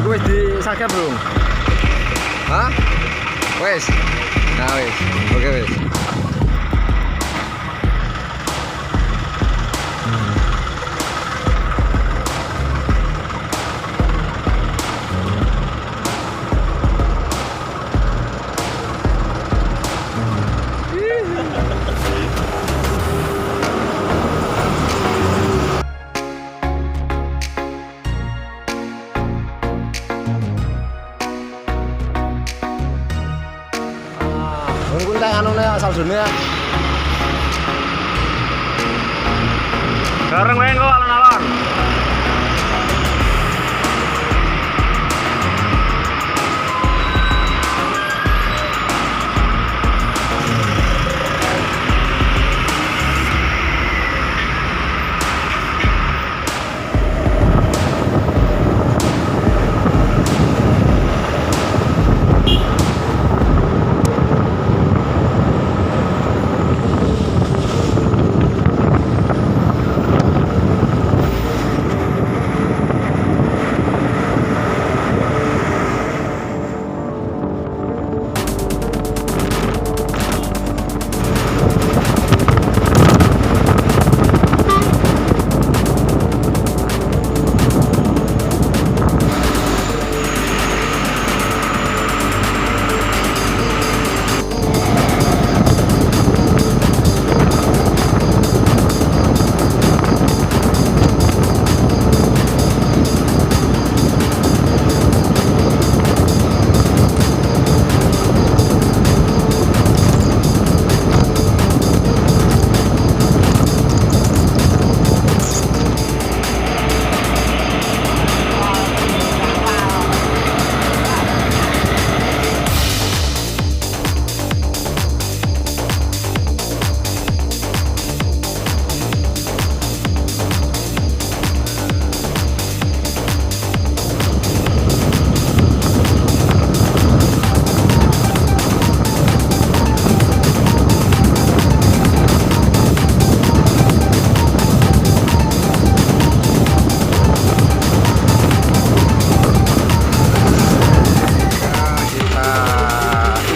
wis disakep belum? Hah? Wis. Nah wis. Oke wis. Kuntai anune asal dunia. Bareng wae kok alon-alon.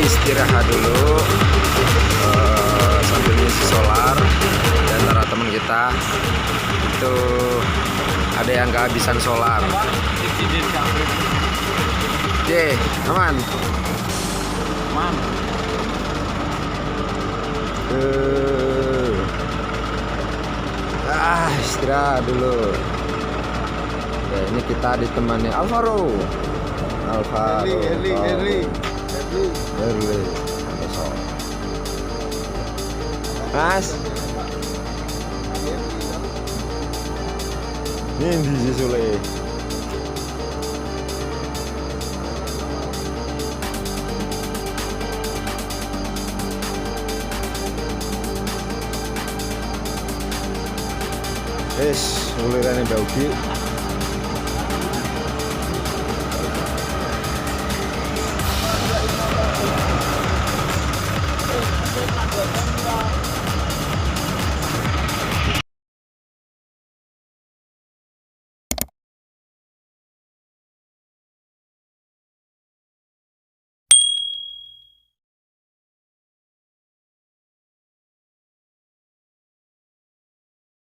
Istirahat dulu sambil ngisi solar. Dan antara teman kita itu ada yang kehabisan solar. Oke, aman. Man. Istirahat dulu. Oke, ini kita ditemani Alvaro. Erli. Besok. Mas. Ini di Sule. Ulirane Mbak Ugi.